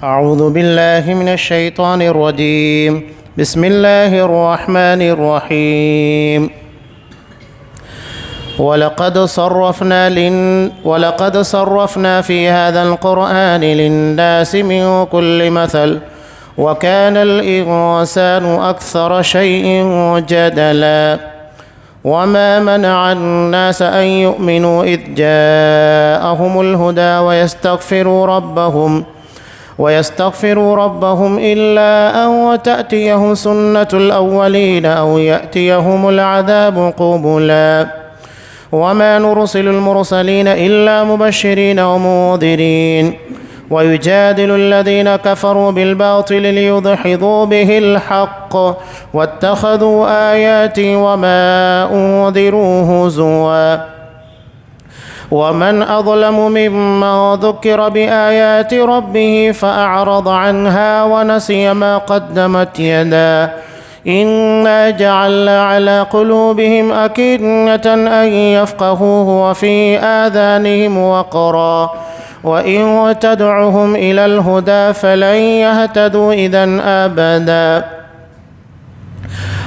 اعوذ باللہ من الشیطان الرجیم بسم اللہ الرحمن الرحیم وَلَقَدْ صَرَّفْنَا فِي هَذَا الْقُرْآنِ لِلنَّاسِ مِنْ كُلِّ مَثَلٍ وَكَانَ الْإِنسَانُ أَكْثَرَ شَيْءٍ جَدَلًا وَمَا مَنَعَ النَّاسَ أَنْ يُؤْمِنُوا إِذْ جَاءَهُمُ الْهُدَى ويستغفروا ربهم إلا أن تأتيهم سنة الأولين أو يأتيهم العذاب قبلا وما نرسل المرسلين إلا مبشرين ومنذرين ويجادل الذين كفروا بالباطل ليدحضوا به الحق واتخذوا آياتي وما أنذروا هزوا ومن أظلم ممن ذكر بآيات ربه فأعرض عنها ونسي ما قدمت يداه إنا جعلنا على قلوبهم أكنة أن يفقهوه وفي آذانهم وقرا وإن تدعهم إلى الهدى فلن يهتدوا إذا أبدا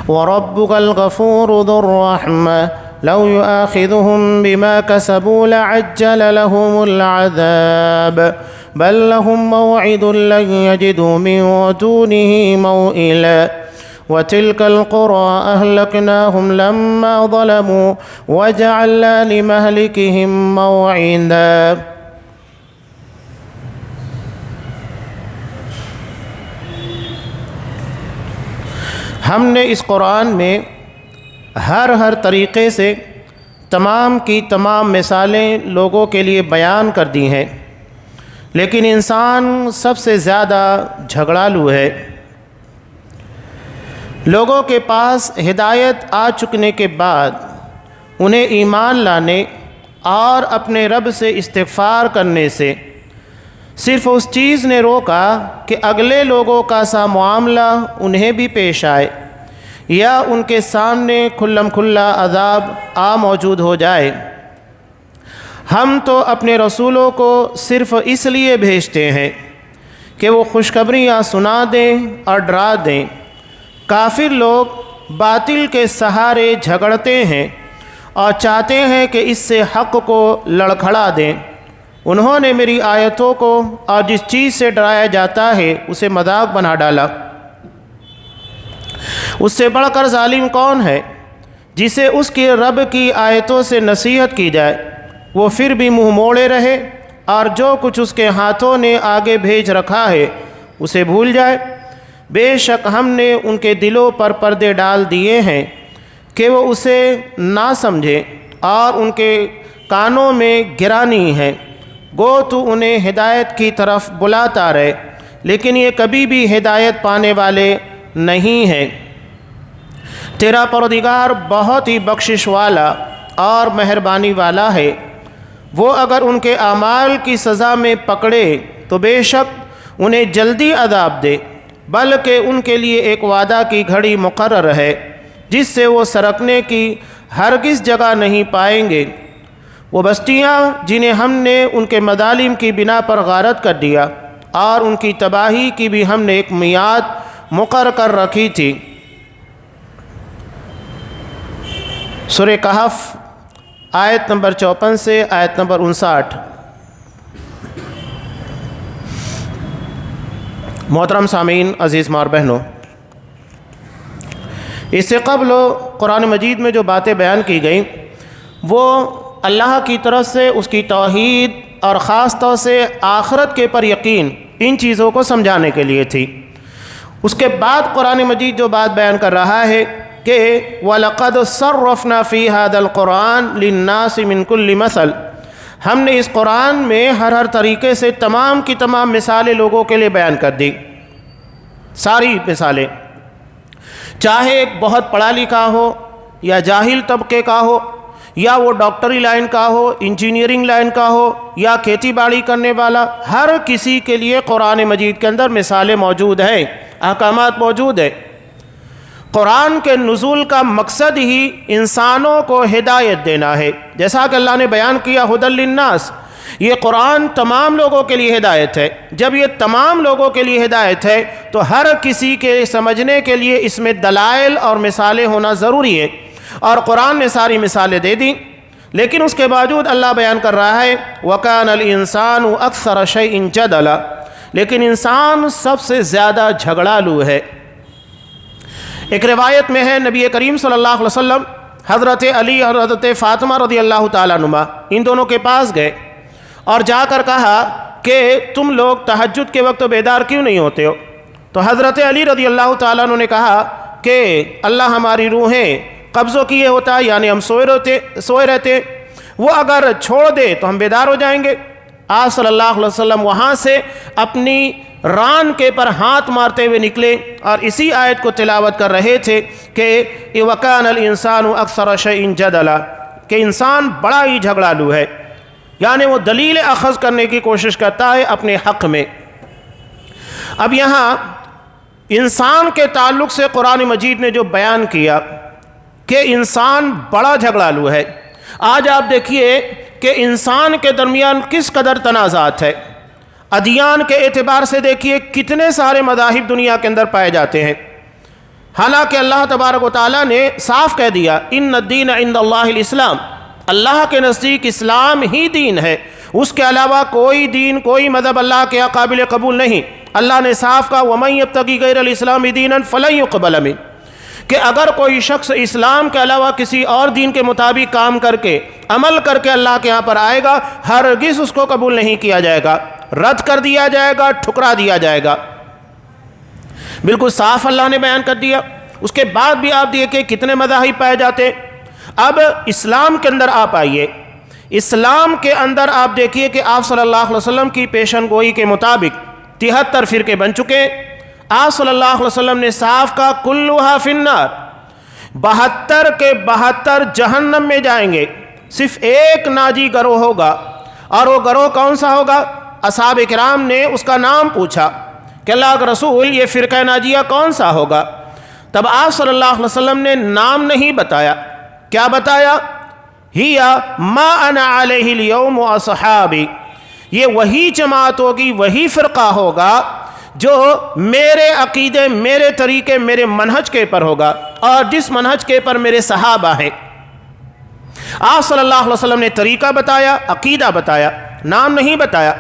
وربك الغفور ذو الرحمة لو يؤاخذهم بما كسبوا لعجل لهم العذاب بل لهم موعد لن يجدوا من دونه موئلا وتلك القرى أهلكناهم لما ظلموا وجعلنا لمهلكهم موعدا. ہم نے اس قرآن میں ہر طریقے سے تمام کی تمام مثالیں لوگوں کے لیے بیان کر دی ہیں، لیکن انسان سب سے زیادہ جھگڑالو ہے۔ لوگوں کے پاس ہدایت آ چکنے کے بعد انہیں ایمان لانے اور اپنے رب سے استغفار کرنے سے صرف اس چیز نے روکا کہ اگلے لوگوں کا سا معاملہ انہیں بھی پیش آئے یا ان کے سامنے کھلم کھلا عذاب موجود ہو جائے۔ ہم تو اپنے رسولوں کو صرف اس لیے بھیجتے ہیں کہ وہ خوشخبریاں سنا دیں اور ڈرا دیں۔ کافر لوگ باطل کے سہارے جھگڑتے ہیں اور چاہتے ہیں کہ اس سے حق کو لڑکھڑا دیں۔ انہوں نے میری آیتوں کو اور جس چیز سے ڈرایا جاتا ہے اسے مذاق بنا ڈالا۔ اس سے بڑھ کر ظالم کون ہے جسے اس کے رب کی آیتوں سے نصیحت کی جائے وہ پھر بھی منہ موڑے رہے اور جو کچھ اس کے ہاتھوں نے آگے بھیج رکھا ہے اسے بھول جائے۔ بے شک ہم نے ان کے دلوں پر پردے ڈال دیے ہیں کہ وہ اسے نہ سمجھیں اور ان کے کانوں میں گرانی ہے۔ گو تو انہیں ہدایت کی طرف بلاتا رہے لیکن یہ کبھی بھی ہدایت پانے والے نہیں ہیں۔ تیرا پروردگار بہت ہی بخشش والا اور مہربانی والا ہے۔ وہ اگر ان کے اعمال کی سزا میں پکڑے تو بے شک انہیں جلدی عذاب دے، بلکہ ان کے لیے ایک وعدہ کی گھڑی مقرر ہے جس سے وہ سرکنے کی ہرگز جگہ نہیں پائیں گے۔ وہ بستیاں جنہیں ہم نے ان کے مظالم کی بنا پر غارت کر دیا اور ان کی تباہی کی بھی ہم نے ایک میعاد مقرر کر رکھی تھی۔ سورہ کہف آیت نمبر 54 سے آیت نمبر 59۔ محترم سامعین، عزیز ماں اور بہنوں، اس سے قبل قرآن مجید میں جو باتیں بیان کی گئیں وہ اللہ کی طرف سے اس کی توحید اور خاص طور سے آخرت کے پر یقین ان چیزوں کو سمجھانے کے لیے تھی۔ اس کے بعد قرآن مجید جو بات بیان کر رہا ہے کہ وَلَقَدْ صَرَّفْنَا فِي هَذَا الْقُرْآنِ لِلنَّاسِ مِنْ كُلِّ مَثَلٍ، ہم نے اس قرآن میں ہر طریقے سے تمام کی تمام مثالیں لوگوں کے لیے بیان کر دی۔ ساری مثالیں، چاہے ایک بہت پڑھا لکھا ہو یا جاہل طبقے کا ہو یا وہ ڈاکٹری لائن کا ہو، انجینئرنگ لائن کا ہو یا کھیتی باڑی کرنے والا، ہر کسی کے لیے قرآن مجید کے اندر مثالیں موجود ہیں، احکامات موجود ہیں۔ قرآن کے نزول کا مقصد ہی انسانوں کو ہدایت دینا ہے، جیسا کہ اللہ نے بیان کیا ہدی للناس، یہ قرآن تمام لوگوں کے لیے ہدایت ہے۔ جب یہ تمام لوگوں کے لیے ہدایت ہے تو ہر کسی کے سمجھنے کے لیے اس میں دلائل اور مثالیں ہونا ضروری ہے، اور قرآن نے ساری مثالیں دے دیں، لیکن اس کے باوجود اللہ بیان کر رہا ہے وَكَانَ الْإِنسَانُ أَكْثَرَ شَيْءٍ جَدَلًا، لیکن انسان سب سے زیادہ جھگڑالو ہے۔ ایک روایت میں ہے نبی کریم صلی اللہ علیہ وسلم حضرت علی اور حضرت فاطمہ رضی اللہ تعالیٰ عنہما ان دونوں کے پاس گئے اور جا کر کہا کہ تم لوگ تہجد کے وقت بیدار کیوں نہیں ہوتے ہو؟ تو حضرت علی رضی اللہ تعالیٰ عنہ نے کہا کہ اللہ ہماری روحیں قبضوں کیے ہوتا ہے، یعنی ہم سوئے رہتے، وہ اگر چھوڑ دے تو ہم بیدار ہو جائیں گے۔ آپ صلی اللہ علیہ وسلم وہاں سے اپنی ران کے پر ہاتھ مارتے ہوئے نکلے اور اسی آیت کو تلاوت کر رہے تھے کہ وَكَانَ الْإِنسَانُ أَكْثَرَ شَيْءٍ جَدَلًا، کہ انسان بڑا ہی جھگڑالو ہے، یعنی وہ دلیل اخذ کرنے کی کوشش کرتا ہے اپنے حق میں۔ اب یہاں انسان کے تعلق سے قرآن مجید نے جو بیان کیا کہ انسان بڑا جھگڑالو ہے، آج آپ دیکھیے کہ انسان کے درمیان کس قدر تنازعات ہے۔ ادیان کے اعتبار سے دیکھیے کتنے سارے مذاہب دنیا کے اندر پائے جاتے ہیں، حالانکہ اللہ تبارک و تعالیٰ نے صاف کہہ دیا ان الدین عند اللہ الاسلام، اللہ کے نزدیک اسلام ہی دین ہے، اس کے علاوہ کوئی دین کوئی مذہب اللہ کے یہاں قابل قبول نہیں۔ اللہ نے صاف کہا وَمَن يَبْتَغِ غَيْرَ الْإِسْلَامِ دِينًا فَلَن يُقْبَلَ مِنْهُ، کہ اگر کوئی شخص اسلام کے علاوہ کسی اور دین کے مطابق کام کر کے عمل کر کے اللہ کے یہاں پر آئے گا، ہرگز اس کو قبول نہیں کیا جائے گا، رد کر دیا جائے گا، ٹھکرا دیا جائے گا۔ بالکل صاف اللہ نے بیان کر دیا۔ اس کے بعد بھی آپ دیکھیں کتنے مذاہب پائے جاتے۔ اب اسلام کے اندر آپ آئیے، اسلام کے اندر آپ دیکھیے کہ آپ صلی اللہ علیہ وسلم کی پیشن گوئی کے مطابق 73 فرقے بن چکے۔ آپ صلی اللہ علیہ وسلم نے صاف کہا کلھا فی النار، 72 کے 72 جہنم میں جائیں گے، صرف ایک ناجی گروہ ہوگا، اور وہ گروہ کون سا ہوگا؟ اصحاب کرام نے اس کا نام پوچھا کہ اللہ کے رسول یہ فرقہ ناجیہ کون سا ہوگا؟ تب آپ صلی اللہ علیہ وسلم نے نام نہیں بتایا، کیا بتایا؟ ہی ما انا علیہ اليوم واصحابی، یہ وہی جماعت ہوگی، وہی فرقہ ہوگا جو میرے عقیدے، میرے طریقے، میرے منہج کے پر ہوگا، اور جس منہج کے پر میرے صحابہ ہیں۔ آپ صلی اللہ علیہ وسلم نے طریقہ بتایا، عقیدہ بتایا، نام نہیں بتایا،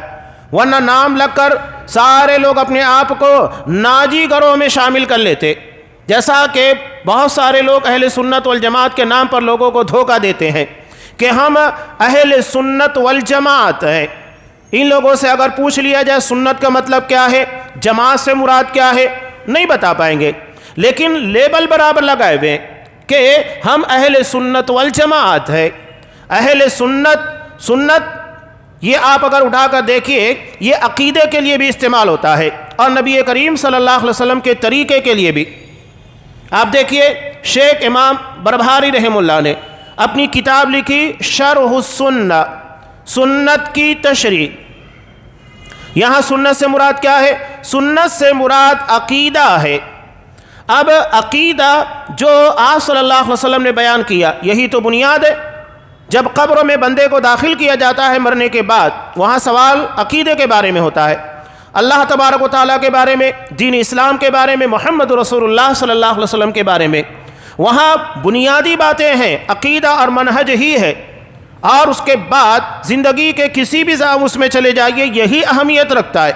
ورنہ نام لگ کر سارے لوگ اپنے آپ کو ناجی گروہ میں شامل کر لیتے، جیسا کہ بہت سارے لوگ اہل سنت والجماعت کے نام پر لوگوں کو دھوکہ دیتے ہیں کہ ہم اہل سنت والجماعت ہیں۔ ان لوگوں سے اگر پوچھ لیا جائے سنت کا مطلب کیا ہے، جماعت سے مراد کیا ہے، نہیں بتا پائیں گے، لیکن لیبل برابر لگائے ہوئے کہ ہم اہل سنت والجماعت ہے۔ اہل سنت یہ آپ اگر اٹھا کر دیکھیے یہ عقیدے کے لیے بھی استعمال ہوتا ہے، اور نبی کریم صلی اللہ علیہ وسلم کے طریقے کے لیے بھی۔ آپ دیکھیے شیخ امام بربہاری رحم اللہ نے اپنی کتاب لکھی شرح السنہ، سنت کی تشریح۔ یہاں سنت سے مراد کیا ہے؟ سنت سے مراد عقیدہ ہے۔ اب عقیدہ جو آپ صلی اللہ علیہ وسلم نے بیان کیا یہی تو بنیاد ہے۔ جب قبر میں بندے کو داخل کیا جاتا ہے مرنے کے بعد، وہاں سوال عقیدے کے بارے میں ہوتا ہے، اللہ تبارک و تعالیٰ کے بارے میں، دین اسلام کے بارے میں، محمد رسول اللہ صلی اللہ علیہ وسلم کے بارے میں۔ وہاں بنیادی باتیں ہیں، عقیدہ اور منہج ہی ہے، اور اس کے بعد زندگی کے کسی بھی اس میں چلے جائیے یہی اہمیت رکھتا ہے۔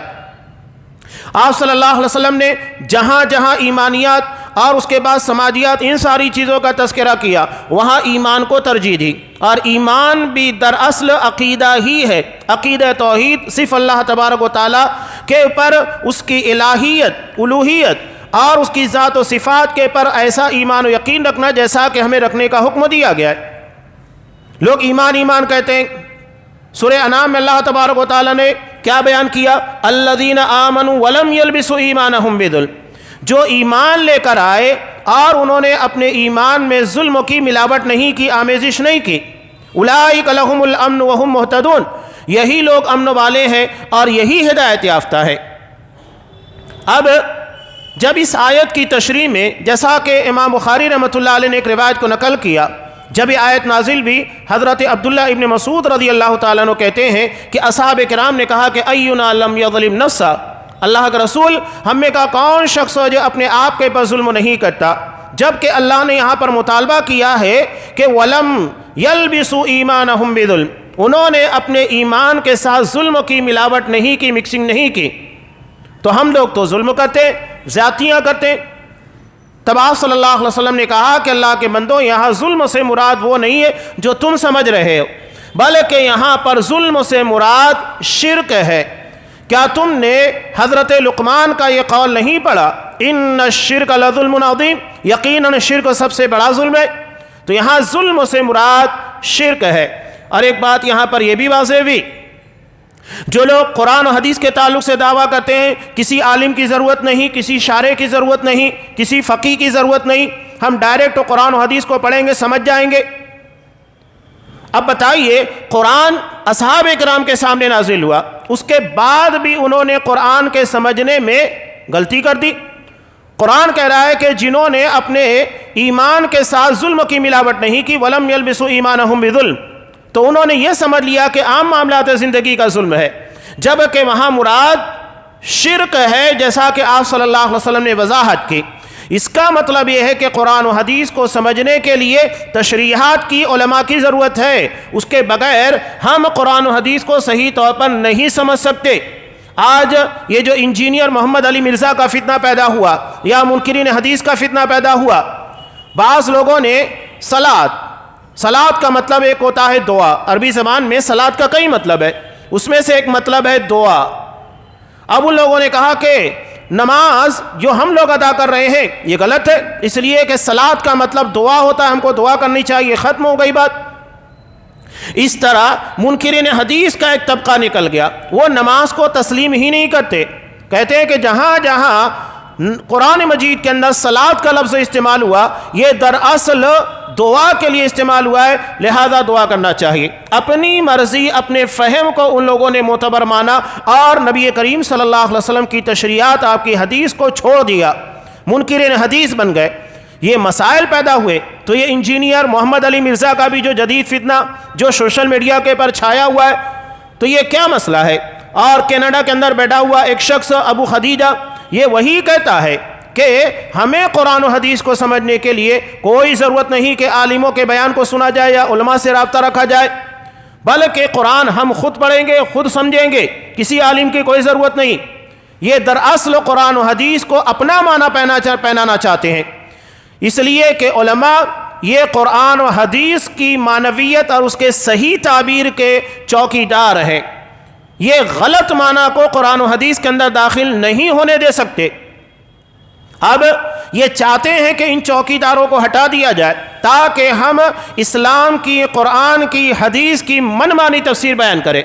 آپ صلی اللہ علیہ وسلم نے جہاں جہاں ایمانیات اور اس کے بعد سماجیات ان ساری چیزوں کا تذکرہ کیا، وہاں ایمان کو ترجیح دی، اور ایمان بھی دراصل عقیدہ ہی ہے۔ عقیدہ توحید، صرف اللہ تبارک و تعالیٰ کے اوپر اس کی الہیت، الوہیت اور اس کی ذات و صفات کے پر ایسا ایمان و یقین رکھنا جیسا کہ ہمیں رکھنے کا حکم دیا گیا ہے۔ لوگ ایمان ایمان کہتے ہیں، سورہ انعام میں اللہ تبارک و تعالیٰ نے کیا بیان کیا؟ الذین آمنوا ولم یلبسوا ایمانہم بظلم، جو ایمان لے کر آئے اور انہوں نے اپنے ایمان میں ظلم کی ملاوٹ نہیں کی، آمیزش نہیں کی، اولئک لہم الامن وہم مہتدون، یہی لوگ امن والے ہیں اور یہی ہدایت یافتہ ہے۔ اب جب اس آیت کی تشریح میں، جیسا کہ امام بخاری رحمۃ اللہ علیہ نے ایک روایت کو نقل کیا جب یہ آیت نازل بھی حضرت عبداللہ ابن مسعود رضی اللہ تعالیٰ عنہ کہتے ہیں کہ اصحاب کرام نے کہا کہ اینا لم یظلم نفسا، اللہ کا رسول ہم میں کا کون شخص ہے جو اپنے آپ کے پر ظلم نہیں کرتا، جبکہ اللہ نے یہاں پر مطالبہ کیا ہے کہ وَلَمْ يَلْبِسُوا إِيمَانَهُمْ بِظُلْمٍ، انہوں نے اپنے ایمان کے ساتھ ظلم کی ملاوٹ نہیں کی، مکسنگ نہیں کی۔ تو ہم لوگ تو ظلم کرتے، زیادتیاں کرتے۔ تب آپ صلی اللہ علیہ وسلم نے کہا کہ اللہ کے بندوں، یہاں ظلم سے مراد وہ نہیں ہے جو تم سمجھ رہے ہو، بلکہ یہاں پر ظلم سے مراد شرک ہے۔ کیا تم نے حضرت لقمان کا یہ قول نہیں پڑھا، ان الشرک لظلم عظیم، یقیناً شرک سب سے بڑا ظلم ہے؟ تو یہاں ظلم سے مراد شرک ہے۔ اور ایک بات یہاں پر یہ بھی واضح ہوئی، جو لوگ قرآن و حدیث کے تعلق سے دعویٰ کرتے ہیں کسی عالم کی ضرورت نہیں، کسی شارع کی ضرورت نہیں، کسی فقیہ کی ضرورت نہیں، ہم ڈائریکٹ قرآن و حدیث کو پڑھیں گے، سمجھ جائیں گے۔ اب بتائیے، قرآن اصحاب کرام کے سامنے نازل ہوا، اس کے بعد بھی انہوں نے قرآن کے سمجھنے میں غلطی کر دی۔ قرآن کہہ رہا ہے کہ جنہوں نے اپنے ایمان کے ساتھ ظلم کی ملاوٹ نہیں کی، وَلَمْ يَلْبِسُوا إِيمَانَهُمْ بِظُلْمٍ، تو انہوں نے یہ سمجھ لیا کہ عام معاملات زندگی کا ظلم ہے، جبکہ وہاں مراد شرک ہے، جیسا کہ آپ صلی اللہ علیہ وسلم نے وضاحت کی۔ اس کا مطلب یہ ہے کہ قرآن و حدیث کو سمجھنے کے لیے تشریحات کی، علماء کی ضرورت ہے، اس کے بغیر ہم قرآن و حدیث کو صحیح طور پر نہیں سمجھ سکتے۔ آج یہ جو انجینئر محمد علی مرزا کا فتنہ پیدا ہوا یا منکرین حدیث کا فتنہ پیدا ہوا، بعض لوگوں نے صلاۃ کا مطلب ایک ہوتا ہے دعا، عربی زبان میں صلاۃ کا کئی مطلب ہے، اس میں سے ایک مطلب ہے دعا۔ اب ان لوگوں نے کہا کہ نماز جو ہم لوگ ادا کر رہے ہیں یہ غلط ہے، اس لیے کہ صلاۃ کا مطلب دعا ہوتا ہے، ہم کو دعا کرنی چاہیے، ختم ہو گئی بات۔ اس طرح منکرین حدیث کا ایک طبقہ نکل گیا، وہ نماز کو تسلیم ہی نہیں کرتے، کہتے ہیں کہ جہاں جہاں قرآن مجید کے اندر صلاۃ کا لفظ استعمال ہوا یہ دراصل دعا کے لیے استعمال ہوا ہے، لہذا دعا کرنا چاہیے۔ اپنی مرضی، اپنے فہم کو ان لوگوں نے معتبر مانا اور نبی کریم صلی اللہ علیہ وسلم کی تشریعات، آپ کی حدیث کو چھوڑ دیا، منکرین حدیث بن گئے۔ یہ مسائل پیدا ہوئے تو یہ انجینئر محمد علی مرزا کا بھی جو جدید فتنہ جو سوشل میڈیا کے پر چھایا ہوا ہے، تو یہ کیا مسئلہ ہے؟ اور کینیڈا کے اندر بیٹھا ہوا ایک شخص ابو خدیجہ، یہ وہی کہتا ہے کہ ہمیں قرآن و حدیث کو سمجھنے کے لیے کوئی ضرورت نہیں کہ عالموں کے بیان کو سنا جائے یا علماء سے رابطہ رکھا جائے، بلکہ قرآن ہم خود پڑھیں گے، خود سمجھیں گے، کسی عالم کی کوئی ضرورت نہیں۔ یہ دراصل قرآن و حدیث کو اپنا معنی پہنانا چاہتے ہیں، اس لیے کہ علماء یہ قرآن و حدیث کی معنویت اور اس کے صحیح تعبیر کے چوکی دار ہیں، یہ غلط معنی کو قرآن و حدیث کے اندر داخل نہیں ہونے دے سکتے۔ اب یہ چاہتے ہیں کہ ان چوکی داروں کو ہٹا دیا جائے تاکہ ہم اسلام کی، قرآن کی، حدیث کی من مانی تفسیر بیان کریں،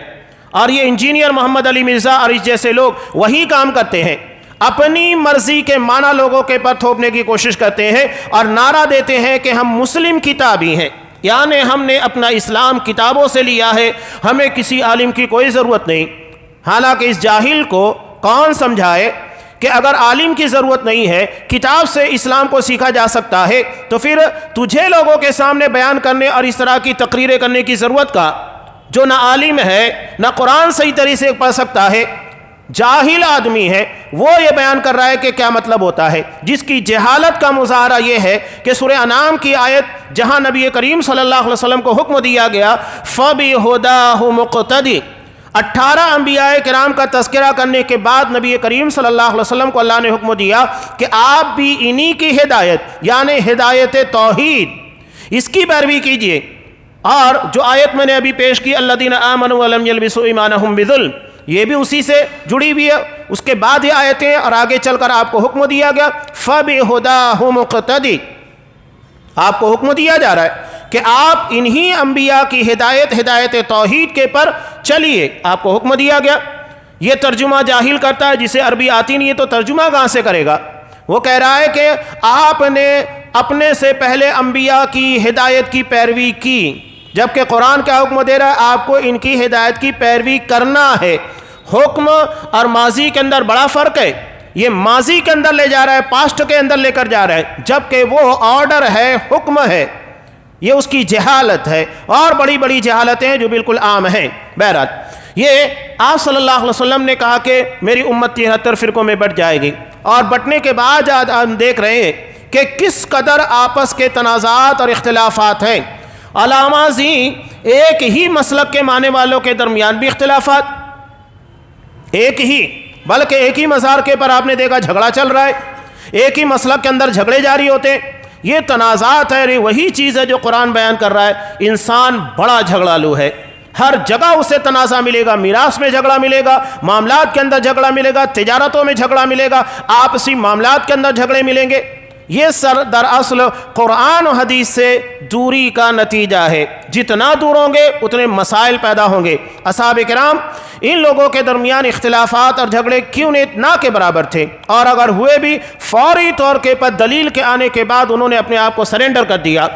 اور یہ انجینئر محمد علی مرزا اور اس جیسے لوگ وہی کام کرتے ہیں، اپنی مرضی کے معنی لوگوں کے پر تھوپنے کی کوشش کرتے ہیں اور نعرہ دیتے ہیں کہ ہم مسلم کتابی ہیں، یعنی ہم نے اپنا اسلام کتابوں سے لیا ہے، ہمیں کسی عالم کی کوئی ضرورت نہیں۔ حالانکہ اس جاہل کو کون سمجھائے کہ اگر عالم کی ضرورت نہیں ہے، کتاب سے اسلام کو سیکھا جا سکتا ہے، تو پھر تجھے لوگوں کے سامنے بیان کرنے اور اس طرح کی تقریریں کرنے کی ضرورت کا؟ جو نہ عالم ہے، نہ قرآن صحیح طریقے سے پڑھ سکتا ہے، جاہل آدمی ہے، وہ یہ بیان کر رہا ہے کہ کیا مطلب ہوتا ہے، جس کی جہالت کا مظاہرہ یہ ہے کہ سورہ انعام کی آیت جہاں نبی کریم صلی اللہ علیہ وسلم کو حکم دیا گیا فَبِهُدَاهُ مُقْتَدِي، 18 انبیاء کرام کا تذکرہ کرنے کے بعد نبی کریم صلی اللہ علیہ وسلم کو اللہ نے حکم دیا کہ آپ بھی انہی کی ہدایت، یعنی ہدایت توحید، اس کی پیروی کیجئے۔ اور جو آیت میں نے ابھی پیش کی الذین آمنوا ولم یلبسوا ایمانہم بظلم، یہ بھی اسی سے جڑی ہوئی ہے۔ اس کے بعد یہ آیتیں اور آگے چل کر آپ کو حکم دیا گیا فَبِهُدَاهُ مُقْتَدِي، آپ کو حکم دیا جا رہا ہے کہ آپ انہی انبیاء کی ہدایت توحید کے پر چلیے، آپ کو حکم دیا گیا۔ یہ ترجمہ جاہل کرتا ہے، جسے عربی آتی نہیں ہے تو ترجمہ کہاں سے کرے گا؟ وہ کہہ رہا ہے کہ آپ نے اپنے سے پہلے انبیاء کی ہدایت کی پیروی کی، جبکہ قرآن کیا حکم دے رہا ہے؟ آپ کو ان کی ہدایت کی پیروی کرنا ہے۔ حکم اور ماضی کے اندر بڑا فرق ہے، یہ ماضی کے اندر لے جا رہا ہے، پاسٹ کے اندر لے کر جا رہا ہے، جبکہ وہ آرڈر ہے، حکم ہے۔ یہ اس کی جہالت ہے، اور بڑی بڑی جہالتیں جو بالکل عام ہیں۔ بہرحال یہ آپ صلی اللہ علیہ وسلم نے کہا کہ میری امت 73 فرقوں میں بٹ جائے گی، اور بٹنے کے بعد ہم دیکھ رہے ہیں کہ کس قدر آپس کے تنازعات اور اختلافات ہیں۔ علامہ زی ایک ہی مسلک کے ماننے والوں کے درمیان بھی اختلافات، ایک ہی بلکہ ایک ہی مزارکے پر آپ نے دیکھا جھگڑا چل رہا ہے، ایک ہی مسلک کے اندر جھگڑے جاری ہوتے ہیں۔ یہ تنازعات ہے، وہی چیز ہے جو قرآن بیان کر رہا ہے۔ انسان بڑا جھگڑالو ہے، ہر جگہ اسے تنازع ملے گا، میراث میں جھگڑا ملے گا، معاملات کے اندر جھگڑا ملے گا، تجارتوں میں جھگڑا ملے گا، آپسی معاملات کے اندر جھگڑے ملیں گے۔ یہ دراصل قرآن و حدیث سے دوری کا نتیجہ ہے۔ جتنا دور ہوں گے اتنے مسائل پیدا ہوں گے۔ اصحاب کرام ان لوگوں کے درمیان اختلافات اور جھگڑے کیوں نہ کے برابر تھے، اور اگر ہوئے بھی فوری طور کے پر دلیل کے آنے کے بعد انہوں نے اپنے آپ کو سرنڈر کر دیا۔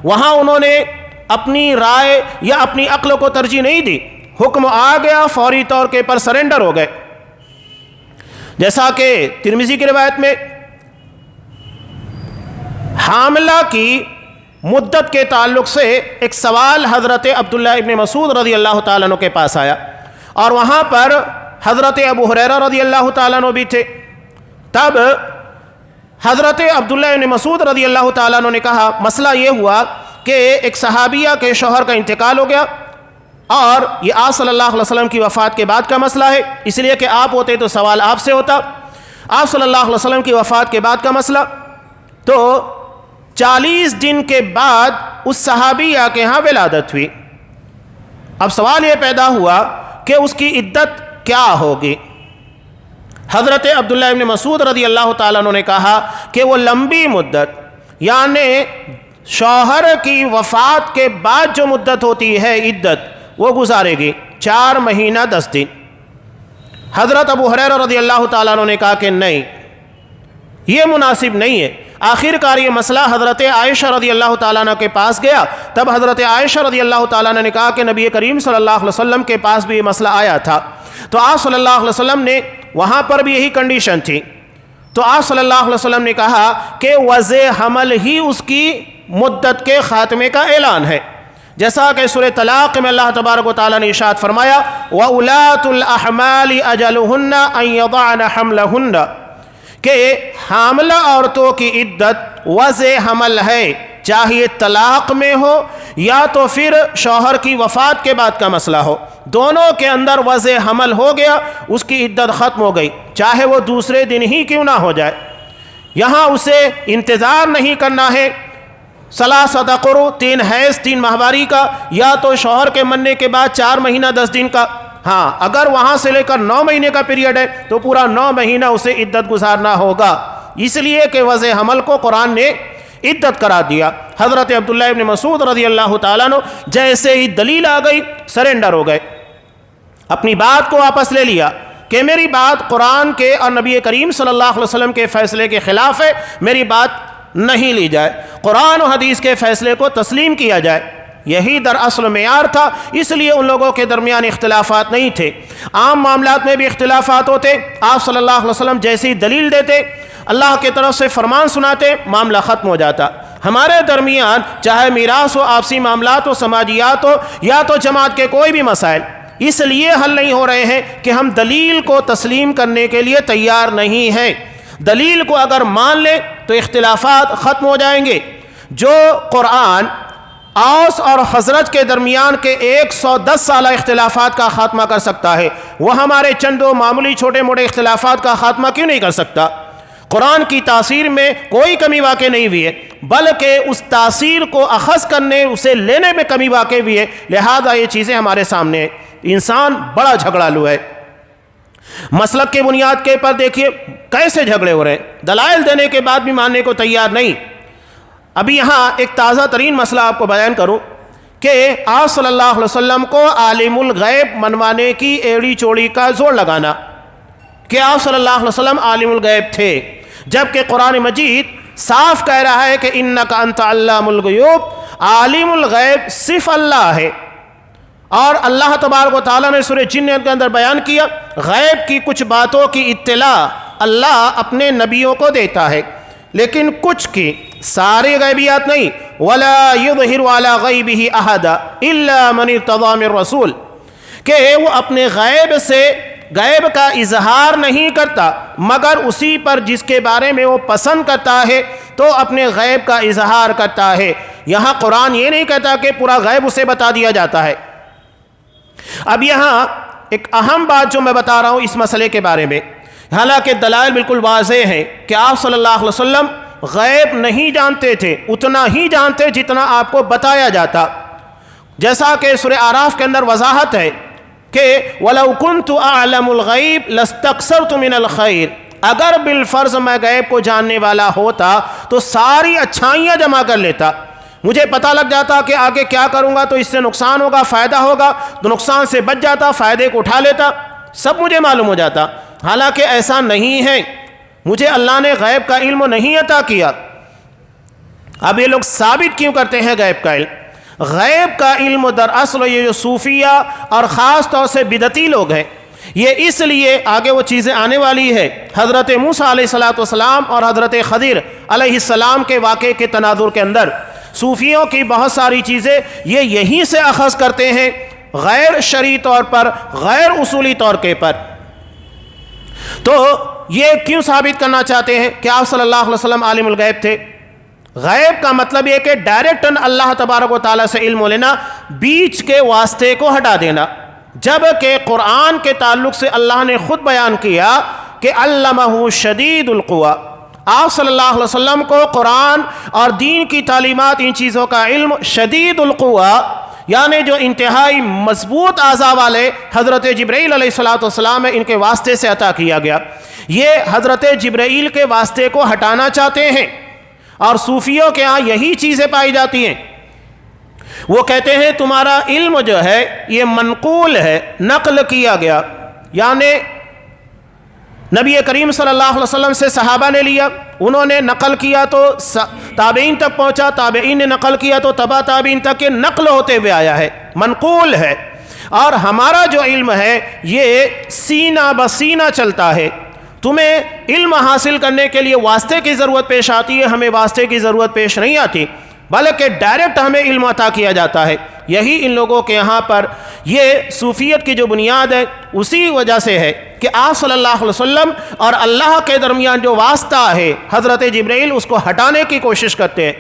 وہاں انہوں نے اپنی رائے یا اپنی عقل کو ترجیح نہیں دی، حکم آ گیا، فوری طور کے پر سرنڈر ہو گئے۔ جیسا کہ ترمذی کی روایت میں حاملہ کی مدت کے تعلق سے ایک سوال حضرت عبداللہ ابن مسعود رضی اللہ تعالیٰ عنہ کے پاس آیا، اور وہاں پر حضرت ابو ہریرہ رضی اللہ تعالیٰ عنہ بھی تھے۔ تب حضرت عبداللہ ابن مسعود رضی اللہ تعالیٰ عنہ نے کہا مسئلہ یہ ہوا کہ ایک صحابیہ کے شوہر کا انتقال ہو گیا، اور یہ آپ صلی اللہ علیہ وسلم کی وفات کے بعد کا مسئلہ ہے، اس لیے کہ آپ ہوتے تو سوال آپ سے ہوتا۔ آپ صلی اللہ علیہ وسلم کی وفات کے بعد کا مسئلہ، تو 40 دن کے بعد اس صحابیہ کے ہاں ولادت ہوئی۔ اب سوال یہ پیدا ہوا کہ اس کی عدت کیا ہوگی؟ حضرت عبداللہ ابن مسعود رضی اللہ تعالیٰ عنہ نے کہا کہ وہ لمبی مدت، یعنی شوہر کی وفات کے بعد جو مدت ہوتی ہے عدت، وہ گزارے گی 4 مہینہ 10 دن۔ حضرت ابو ہریرہ رضی اللہ تعالیٰ عنہ نے کہا کہ نہیں، یہ مناسب نہیں ہے۔ آخر کار یہ مسئلہ حضرت عائشہ رضی اللہ تعالیٰ عنہ کے پاس گیا، تب حضرت عائشہ رضی اللہ تعالیٰ عنہ نے کہا کہ نبی کریم صلی اللہ علیہ وسلم کے پاس بھی یہ مسئلہ آیا تھا، تو آپ صلی اللہ علیہ وسلم نے وہاں پر بھی یہی کنڈیشن تھی، تو آپ صلی اللہ علیہ وسلم نے کہا کہ وضع حمل ہی اس کی مدت کے خاتمے کا اعلان ہے، جیسا کہ سورہ طلاق میں اللہ تبارک و تعالیٰ نے ارشاد فرمایا وَأُولَاتُ الْأَحْمَالِ أَجَلُهُنَّ أَن يَضَعْنَ حَمْلَهُنَّ، کہ حاملہ عورتوں کی عدت وضع حمل ہے، چاہے طلاق میں ہو یا تو پھر شوہر کی وفات کے بعد کا مسئلہ ہو، دونوں کے اندر وضع حمل ہو گیا، اس کی عدت ختم ہو گئی، چاہے وہ دوسرے دن ہی کیوں نہ ہو جائے۔ یہاں اسے انتظار نہیں کرنا ہے ثلاثۃ قروء 3 حیض 3 ماہواری کا، یا تو شوہر کے مرنے کے بعد 4 مہینہ 10 دن کا۔ ہاں اگر وہاں سے لے کر 9 مہینے کا پیریڈ ہے تو پورا 9 مہینہ اسے عدت گزارنا ہوگا، اس لیے کہ وضع حمل کو قرآن نے عدت قرار دیا۔ حضرت عبداللہ ابن مسعود رضی اللہ تعالیٰ عنہ جیسے ہی دلیل آ گئی سرنڈر ہو گئے، اپنی بات کو واپس لے لیا کہ میری بات قرآن کے اور نبی کریم صلی اللہ علیہ وسلم کے فیصلے کے خلاف ہے، میری بات نہیں لی جائے، قرآن و حدیث کے فیصلے کو تسلیم کیا جائے۔ یہی دراصل معیار تھا، اس لیے ان لوگوں کے درمیان اختلافات نہیں تھے۔ عام معاملات میں بھی اختلافات ہوتے، آپ صلی اللہ علیہ وسلم جیسی دلیل دیتے، اللہ کی طرف سے فرمان سناتے، معاملہ ختم ہو جاتا۔ ہمارے درمیان چاہے میراث ہو، آپسی معاملات ہو، سماجیات ہو، یا تو جماعت کے کوئی بھی مسائل، اس لیے حل نہیں ہو رہے ہیں کہ ہم دلیل کو تسلیم کرنے کے لیے تیار نہیں ہیں۔ دلیل کو اگر مان لیں تو اختلافات ختم ہو جائیں گے۔ جو قرآن اوس اور خزرج کے درمیان کے 110 سالہ اختلافات کا خاتمہ کر سکتا ہے، وہ ہمارے چند و معمولی چھوٹے موٹے اختلافات کا خاتمہ کیوں نہیں کر سکتا؟ قرآن کی تاثیر میں کوئی کمی واقع نہیں ہوئی ہے، بلکہ اس تاثیر کو اخذ کرنے، اسے لینے میں کمی واقع ہوئی ہے، لہذا یہ چیزیں ہمارے سامنے ہیں۔ انسان بڑا جھگڑالو ہے۔ مسلک کے بنیاد کے پر دیکھیے کیسے جھگڑے ہو رہے ہیں، دلائل دینے کے بعد بھی ماننے کو تیار نہیں۔ ابھی یہاں ایک تازہ ترین مسئلہ آپ کو بیان کروں کہ آپ صلی اللہ علیہ وسلم کو عالم الغیب منوانے کی ایڑی چوڑی کا زور لگانا کہ آپ صلی اللہ علیہ وسلم عالم الغیب تھے، جبکہ قرآن مجید صاف کہہ رہا ہے کہ انک انت علام الغیوب، عالم الغیب صرف اللہ ہے۔ اور اللہ تبارک و تعالیٰ نے سورہ جن کے اندر بیان کیا غیب کی کچھ باتوں کی اطلاع اللہ اپنے نبیوں کو دیتا ہے، لیکن کچھ کی، ساری غیبیات نہیں. ولا یظہر علی غیبہ احد الا من ارتضی من رسول، کہ وہ اپنے غیب سے غیب کا اظہار نہیں کرتا مگر اسی پر جس کے بارے میں وہ پسند کرتا ہے تو اپنے غیب کا اظہار کرتا ہے. یہاں قرآن یہ نہیں کہتا کہ پورا غیب اسے بتا دیا جاتا ہے. اب یہاں ایک اہم بات جو میں بتا رہا ہوں اس مسئلے کے بارے میں، حالانکہ دلائل بالکل واضح ہیں کہ آپ صلی اللہ علیہ وسلم غیب نہیں جانتے تھے، اتنا ہی جانتے جتنا آپ کو بتایا جاتا. جیسا کہ سورہ اعراف کے اندر وضاحت ہے کہ وَلَوْ كُنْتُ أَعْلَمُ الْغَيْبِ لَاسْتَكْثَرْتُ مِنَ الْخَيْرِ، اگر بالفرض میں غیب کو جاننے والا ہوتا تو ساری اچھائیاں جمع کر لیتا. مجھے پتہ لگ جاتا کہ آگے کیا کروں گا تو اس سے نقصان ہوگا، فائدہ ہوگا تو نقصان سے بچ جاتا، فائدے کو اٹھا لیتا، سب مجھے معلوم ہو جاتا. حالانکہ ایسا نہیں ہے، مجھے اللہ نے غیب کا علم نہیں عطا کیا. اب یہ لوگ ثابت کیوں کرتے ہیں غیب کا علم؟ غیب کا علم دراصل یہ جو صوفیہ اور خاص طور سے بدعتی لوگ ہیں، یہ اس لیے آگے وہ چیزیں آنے والی ہے. حضرت موسیٰ علیہ السلام اور حضرت خضر علیہ السلام کے واقعے کے تناظر کے اندر صوفیوں کی بہت ساری چیزیں یہ یہیں سے اخذ کرتے ہیں، غیر شرعی طور پر، غیر اصولی طور کے پر. تو یہ کیوں ثابت کرنا چاہتے ہیں کہ آپ صلی اللہ علیہ وسلم عالم الغیب تھے؟ غیب کا مطلب یہ کہ ڈائریکٹن اللہ تبارک و تعالیٰ سے علم لینا، بیچ کے واسطے کو ہٹا دینا. جبکہ قرآن کے تعلق سے اللہ نے خود بیان کیا کہ علمہ شدید القویٰ، آپ صلی اللہ علیہ وسلم کو قرآن اور دین کی تعلیمات، ان چیزوں کا علم شدید القویٰ یعنی جو انتہائی مضبوط اعضاء والے حضرت جبرائیل علیہ السلام ان کے واسطے سے عطا کیا گیا. یہ حضرت جبرائیل کے واسطے کو ہٹانا چاہتے ہیں اور صوفیوں کے ہاں یہی چیزیں پائی جاتی ہیں. وہ کہتے ہیں تمہارا علم جو ہے یہ منقول ہے، نقل کیا گیا، یعنی نبی کریم صلی اللہ علیہ وسلم سے صحابہ نے لیا، انہوں نے نقل کیا تو تابعین تک پہنچا، تابعین نے نقل کیا تو تبع تابعین تک یہ نقل ہوتے ہوئے آیا ہے، منقول ہے. اور ہمارا جو علم ہے یہ سینہ بسینہ چلتا ہے. تمہیں علم حاصل کرنے کے لیے واسطے کی ضرورت پیش آتی ہے، ہمیں واسطے کی ضرورت پیش نہیں آتی، بلکہ ڈائریکٹ ہمیں علم عطا کیا جاتا ہے. یہی ان لوگوں کے یہاں پر یہ صوفیت کی جو بنیاد ہے اسی وجہ سے ہے کہ آپ صلی اللہ علیہ وسلم اور اللہ کے درمیان جو واسطہ ہے حضرت جبرائیل، اس کو ہٹانے کی کوشش کرتے ہیں.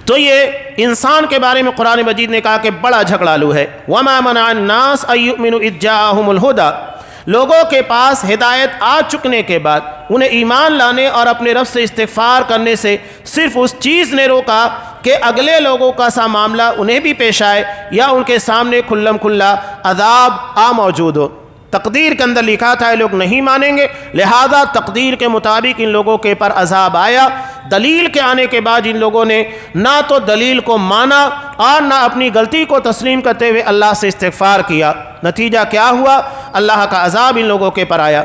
تو یہ انسان کے بارے میں قرآن مجید نے کہا کہ بڑا جھگڑالو ہے. وَمَا مَنَعَ النَّاسَ أَن يُؤْمِنُوا إِذْ جَاءَهُمُ الْهُدَىٰ، لوگوں کے پاس ہدایت آ چکنے کے بعد انہیں ایمان لانے اور اپنے رب سے استغفار کرنے سے صرف اس چیز نے روکا کہ اگلے لوگوں کا سا معاملہ انہیں بھی پیش آئے یا ان کے سامنے کھلم کھلا عذاب موجود ہو. تقدیر کے اندر لکھا تھا یہ لوگ نہیں مانیں گے، لہذا تقدیر کے مطابق ان لوگوں کے پر عذاب آیا. دلیل کے آنے کے بعد ان لوگوں نے نہ تو دلیل کو مانا اور نہ اپنی غلطی کو تسلیم کرتے ہوئے اللہ سے استغفار کیا. نتیجہ کیا ہوا؟ اللہ کا عذاب ان لوگوں کے پر آیا.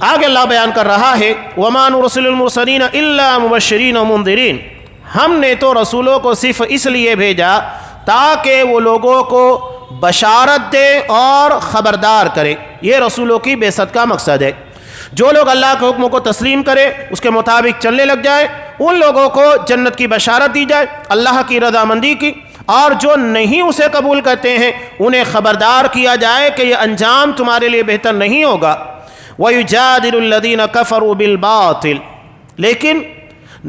آگے اللہ بیان کر رہا ہے وَمَا نُرْسِلُ الْمُرْسَلِينَ إِلَّا مُبَشِّرِينَ وَمُنذِرِينَ، ہم نے تو رسولوں کو صرف اس لیے بھیجا تاکہ وہ لوگوں کو بشارت دے اور خبردار کرے. یہ رسولوں کی بعثت کا مقصد ہے. جو لوگ اللہ کے حکموں کو تسلیم کرے، اس کے مطابق چلنے لگ جائے، ان لوگوں کو جنت کی بشارت دی جائے، اللہ کی رضامندی کی. اور جو نہیں اسے قبول کرتے ہیں انہیں خبردار کیا جائے کہ یہ انجام تمہارے لیے بہتر نہیں ہوگا. وَيُجَادِلُ الَّذِينَ كَفَرُوا بِالْبَاطِلِ، لیکن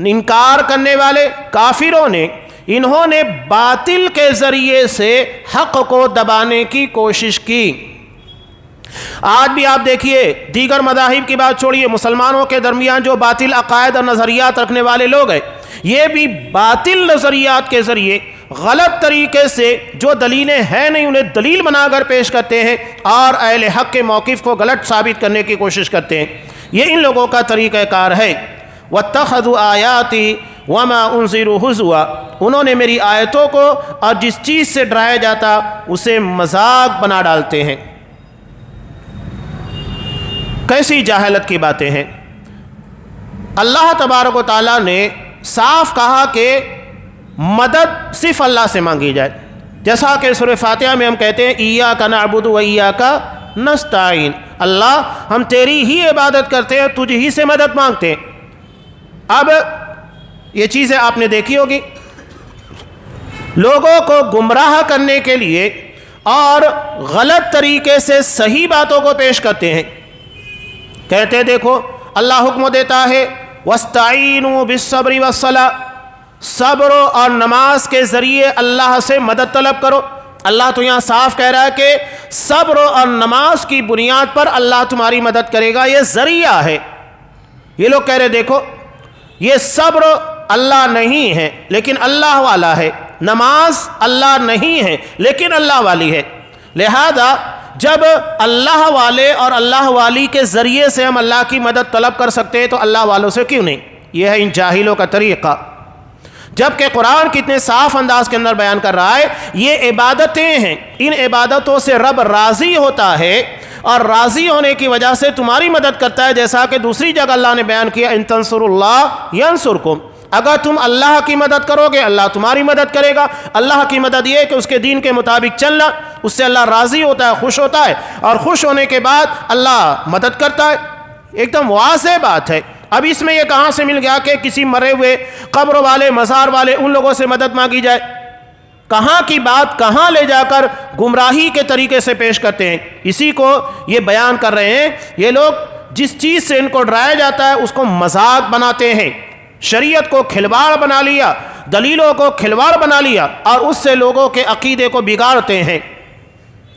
انکار کرنے والے کافروں نے انہوں نے باطل کے ذریعے سے حق کو دبانے کی کوشش کی. آج بھی آپ دیکھیے دیگر مذاہب کی بات چھوڑیے، مسلمانوں کے درمیان جو باطل عقائد اور نظریات رکھنے والے لوگ ہیں یہ بھی باطل نظریات کے ذریعے غلط طریقے سے جو دلیلیں ہیں نہیں انہیں دلیل بنا کر پیش کرتے ہیں اور اہل حق کے موقف کو غلط ثابت کرنے کی کوشش کرتے ہیں. یہ ان لوگوں کا طریقہ کار ہے. وَاتَّخَذُوا آیَاتِي وَمَا أُنذِرُوا هُزُوًا، انہوں نے میری آیتوں کو اور جس چیز سے ڈرایا جاتا اسے مذاق بنا ڈالتے ہیں. کیسی جاہلت کی باتیں ہیں. اللہ تبارک و تعالیٰ نے صاف کہا کہ مدد صرف اللہ سے مانگی جائے، جیسا کہ سورہ فاتحہ میں ہم کہتے ہیں ایاک نعبد و ایاک نستعین، اللہ ہم تیری ہی عبادت کرتے ہیں، تجھ ہی سے مدد مانگتے ہیں. اب یہ چیزیں آپ نے دیکھی ہوگی، لوگوں کو گمراہ کرنے کے لیے اور غلط طریقے سے صحیح باتوں کو پیش کرتے ہیں. کہتے دیکھو اللہ حکم دیتا ہے وَاسْتَعِينُوا بِالصَّبْرِ وَالصَّلَاةِ، صبر اور نماز کے ذریعے اللہ سے مدد طلب کرو. اللہ تو یہاں صاف کہہ رہا ہے کہ صبر اور نماز کی بنیاد پر اللہ تمہاری مدد کرے گا، یہ ذریعہ ہے. یہ لوگ کہہ رہے دیکھو یہ صبر اللہ نہیں ہے لیکن اللہ والا ہے، نماز اللہ نہیں ہے لیکن اللہ والی ہے. لہذا جب اللہ والے اور اللہ والی کے ذریعے سے ہم اللہ کی مدد طلب کر سکتے ہیں تو اللہ والوں سے کیوں نہیں؟ یہ ہے ان جاہلوں کا طریقہ. جبکہ قرآن کتنے صاف انداز کے اندر بیان کر رہا ہے یہ عبادتیں ہیں، ان عبادتوں سے رب راضی ہوتا ہے اور راضی ہونے کی وجہ سے تمہاری مدد کرتا ہے. جیسا کہ دوسری جگہ اللہ نے بیان کیا ان تنصروا اللہ ینصرکم، اگر تم اللہ کی مدد کرو گے اللہ تمہاری مدد کرے گا. اللہ کی مدد یہ ہے کہ اس کے دین کے مطابق چلنا، اس سے اللہ راضی ہوتا ہے، خوش ہوتا ہے، اور خوش ہونے کے بعد اللہ مدد کرتا ہے. ایک دم واضح بات ہے. اب اس میں یہ کہاں سے مل گیا کہ کسی مرے ہوئے قبر والے مزار والے ان لوگوں سے مدد مانگی جائے؟ کہاں کی بات کہاں لے جا کر گمراہی کے طریقے سے پیش کرتے ہیں. اسی کو یہ بیان کر رہے ہیں یہ لوگ جس چیز سے ان کو ڈرایا جاتا ہے اس کو مذاق بناتے ہیں، شریعت کو کھلواڑ بنا لیا، دلیلوں کو کھلواڑ بنا لیا اور اس سے لوگوں کے عقیدے کو بگاڑتے ہیں.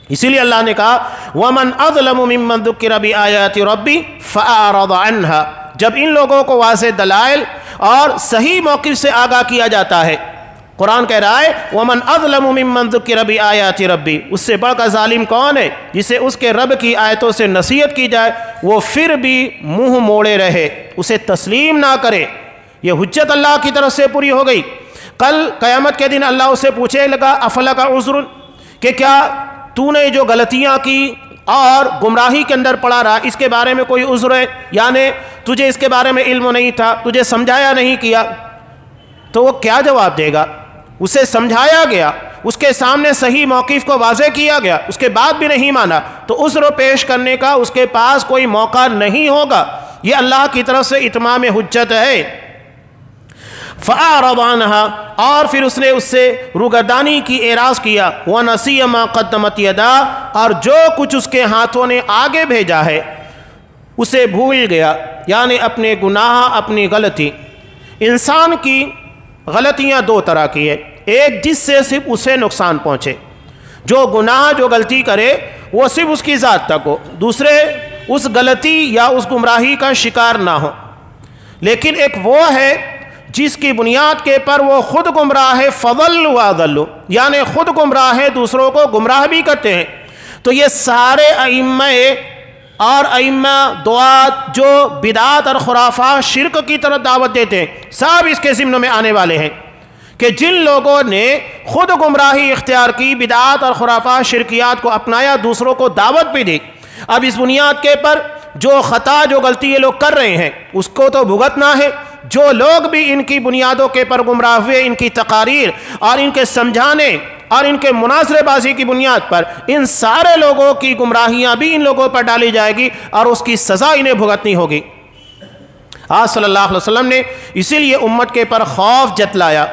اسی لیے اللہ نے کہا وَمَنْ أَظْلَمُ مِمَّنْ ذُكِّرَ بِآيَاتِ رَبِّهِ فَأَعْرَضَ عَنْهَا، جب ان لوگوں کو واضح دلائل اور صحیح موقف سے آگاہ کیا جاتا ہے. قرآن کہہ رہا ہے وَمَنْ أَظْلَمُ مِمَّنْ ذُكِّرَ بِآيَاتِ رَبِّهِ، اس سے بڑھ کر ظالم کون ہے جسے اس کے رب کی آیتوں سے نصیحت کی جائے وہ پھر بھی منہ موڑے رہے، اسے تسلیم نہ کرے. یہ حجت اللہ کی طرف سے پوری ہو گئی. کل قیامت کے دن اللہ اسے پوچھے لگا افلک عذر، کہ کیا تو نے جو غلطیاں کی اور گمراہی کے اندر پڑا رہا اس کے بارے میں کوئی عذر ہے؟ یعنی تجھے اس کے بارے میں علم نہیں تھا، تجھے سمجھایا نہیں کیا؟ تو وہ کیا جواب دے گا؟ اسے سمجھایا گیا، اس کے سامنے صحیح موقف کو واضح کیا گیا، اس کے بعد بھی نہیں مانا تو عذر پیش کرنے کا اس کے پاس کوئی موقع نہیں ہوگا. یہ اللہ کی طرف سے اتمام حجت ہے. فَأَعْرَضَ عَنْهَا، اور پھر اس نے اس سے روگردانی کی اعراض کیا. وَنَسِيَ مَا قَدَّمَتْ يَدَاهُ، اور جو کچھ اس کے ہاتھوں نے آگے بھیجا ہے اسے بھول گیا، یعنی اپنے گناہ اپنی غلطی. انسان کی غلطیاں دو طرح کی ہے، ایک جس سے صرف اسے نقصان پہنچے، جو گناہ جو غلطی کرے وہ صرف اس کی ذات تک ہو، دوسرے اس غلطی یا اس گمراہی کا شکار نہ ہو. لیکن ایک وہ ہے جس کی بنیاد کے پر وہ خود گمراہ ہے، فَضَلُّوا وَأَضَلُّوا، یعنی خود گمراہ ہے دوسروں کو گمراہ بھی کرتے ہیں. تو یہ سارے ائمہ اور ائمہ دعات جو بدعات اور خرافات شرک کی طرف دعوت دیتے ہیں سب اس کے ضمن میں آنے والے ہیں کہ جن لوگوں نے خود گمراہی اختیار کی، بدعات اور خرافات شرکیات کو اپنایا، دوسروں کو دعوت بھی دی. اب اس بنیاد کے پر جو خطا جو غلطی یہ لوگ کر رہے ہیں اس کو تو بھگتنا ہے. جو لوگ بھی ان کی بنیادوں کے پر گمراہ ہوئے، ان کی تقاریر اور ان کے سمجھانے اور ان کے مناظرے بازی کی بنیاد پر، ان سارے لوگوں کی گمراہیاں بھی ان لوگوں پر ڈالی جائے گی اور اس کی سزا انہیں بھگتنی ہوگی. آج صلی اللہ علیہ وسلم نے اسی لیے امت کے پر خوف جتلایا،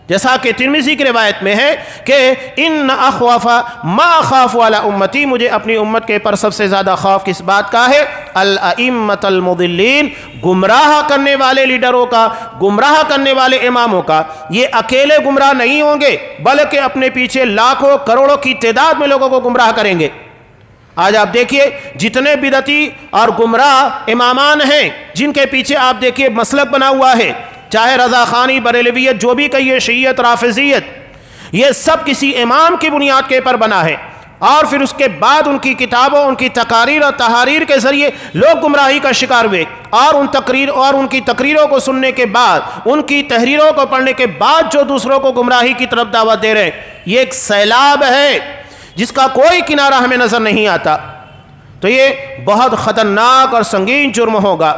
جیسا کہ ترمذی کی روایت میں ہے کہ ان اخوف ما اخاف علی امتی، مجھے اپنی امت کے پر سب سے زیادہ خوف کس بات کا ہے؟ الائمۃ المضلین، گمراہ کرنے والے لیڈروں کا، گمراہ کرنے والے اماموں کا. یہ اکیلے گمراہ نہیں ہوں گے بلکہ اپنے پیچھے لاکھوں کروڑوں کی تعداد میں لوگوں کو گمراہ کریں گے. آج آپ دیکھیے جتنے بدعتی اور گمراہ امامان ہیں جن کے پیچھے آپ دیکھیے مسلک بنا ہوا ہے، چاہے رضا خانی، بریلویت، جو بھی کہیے، شیعیت، رافضیت، یہ سب کسی امام کی بنیاد کے پر بنا ہے. اور پھر اس کے بعد ان کی کتابوں، ان کی تقاریر اور تحاریر کے ذریعے لوگ گمراہی کا شکار ہوئے، اور ان کی تقریروں کو سننے کے بعد، ان کی تحریروں کو پڑھنے کے بعد جو دوسروں کو گمراہی کی طرف دعوت دے رہے ہیں، یہ ایک سیلاب ہے جس کا کوئی کنارہ ہمیں نظر نہیں آتا. تو یہ بہت خطرناک اور سنگین جرم ہوگا.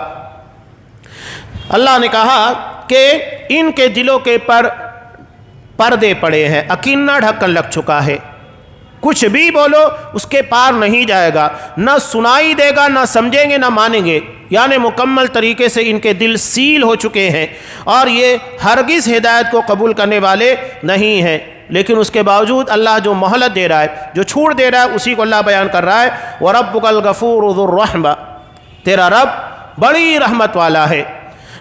اللہ نے کہا کہ ان کے دلوں کے پر پردے پڑے ہیں، اکینہ ڈھکن لگ چکا ہے، کچھ بھی بولو اس کے پار نہیں جائے گا، نہ سنائی دے گا، نہ سمجھیں گے، نہ مانیں گے، یعنی مکمل طریقے سے ان کے دل سیل ہو چکے ہیں اور یہ ہرگز ہدایت کو قبول کرنے والے نہیں ہیں۔ لیکن اس کے باوجود اللہ جو مہلت دے رہا ہے، جو چھوٹ دے رہا ہے، اسی کو اللہ بیان کر رہا ہے، وَرَبُّكَ الْغَفُورُ ذُو الرَّحْمَةِ، تیرا رب بڑی رحمت والا ہے۔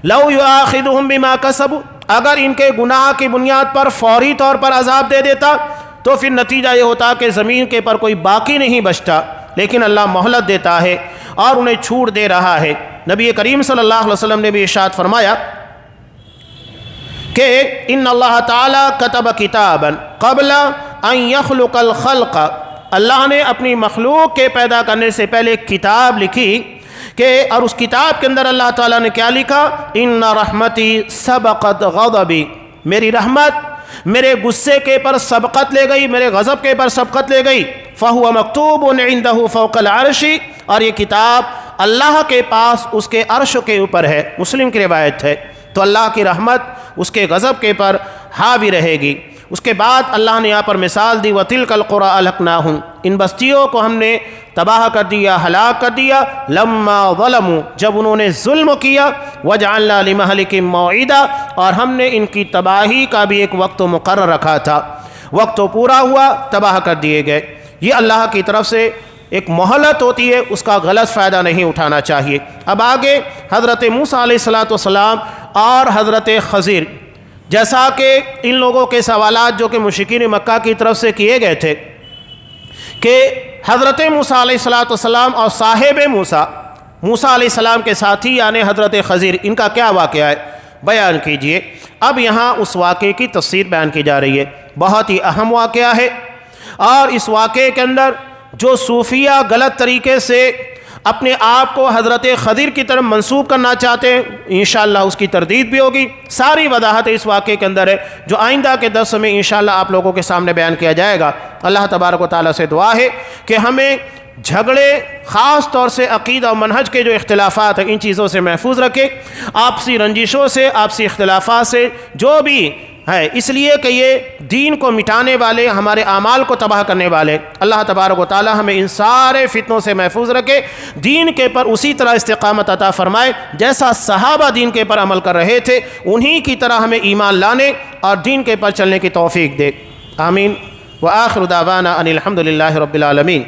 لَوْ يُؤَاخِذُهُم بِمَا كَسَبُوا، اگر ان کے گناہ کی بنیاد پر فوری طور پر عذاب دے دیتا تو پھر نتیجہ یہ ہوتا کہ زمین کے پر کوئی باقی نہیں بچتا، لیکن اللہ مہلت دیتا ہے اور انہیں چھوٹ دے رہا ہے۔ نبی کریم صلی اللہ علیہ وسلم نے بھی ارشاد فرمایا کہ ان اللہ تعالیٰ کتب کتابا قبل ان یخلق الخلق، اللہ نے اپنی مخلوق کے پیدا کرنے سے پہلے ایک کتاب لکھی کہ، اور اس کتاب کے اندر اللہ تعالیٰ نے کیا لکھا؟ ان رحمتی سبقت غضبی، میری رحمت میرے غصے کے پر سبقت لے گئی، میرے غضب کے پر سبقت لے گئی۔ فہو مکتوب عندہ فوق العرش، اور یہ کتاب اللہ کے پاس اس کے عرش کے اوپر ہے، مسلم کی روایت ہے۔ تو اللہ کی رحمت اس کے غضب کے پر حاوی رہے گی۔ اس کے بعد اللہ نے یہاں پر مثال دی، وَتِلْكَ الْقُرَىٰ أَهْلَكْنَاهُمْ، ان بستیوں کو ہم نے تباہ کر دیا، ہلاک کر دیا، لَمَّا ظَلَمُوا، جب انہوں نے ظلم کیا، وَجَعَلْنَا لِمَهْلِكِهِم مَّوْعِدًا، اور ہم نے ان کی تباہی کا بھی ایک وقت مقرر رکھا تھا، وقت تو پورا ہوا، تباہ کر دیے گئے۔ یہ اللہ کی طرف سے ایک مہلت ہوتی ہے، اس کا غلط فائدہ نہیں اٹھانا چاہیے۔ اب آگے حضرت موسیٰ علیہ السلام اور حضرت خضر، جیسا کہ ان لوگوں کے سوالات جو کہ مشرکین مکہ کی طرف سے کیے گئے تھے کہ حضرت موسیٰ علیہ السلام اور صاحب موسیٰ علیہ السلام کے ساتھی یعنی حضرت خضر، ان کا کیا واقعہ ہے بیان کیجئے۔ اب یہاں اس واقعے کی تفسیر بیان کی جا رہی ہے، بہت ہی اہم واقعہ ہے، اور اس واقعے کے اندر جو صوفیہ غلط طریقے سے اپنے آپ کو حضرت خضر کی طرف منسوب کرنا چاہتے ہیں، انشاءاللہ اس کی تردید بھی ہوگی۔ ساری وضاحت اس واقعے کے اندر ہے جو آئندہ کے درس میں انشاءاللہ آپ لوگوں کے سامنے بیان کیا جائے گا۔ اللہ تبارک و تعالیٰ سے دعا ہے کہ ہمیں جھگڑے، خاص طور سے عقیدہ و منہج کے جو اختلافات ہیں، ان چیزوں سے محفوظ رکھے، آپسی رنجشوں سے، آپسی اختلافات سے، جو بھی ہے، اس لیے کہ یہ دین کو مٹانے والے، ہمارے اعمال کو تباہ کرنے والے۔ اللہ تبارک و تعالی ہمیں ان سارے فتنوں سے محفوظ رکھے، دین کے پر اسی طرح استقامت عطا فرمائے جیسا صحابہ دین کے پر عمل کر رہے تھے، انہی کی طرح ہمیں ایمان لانے اور دین کے پر چلنے کی توفیق دے۔ آمین۔ وآخر دعوانا ان الحمد للہ رب العالمین۔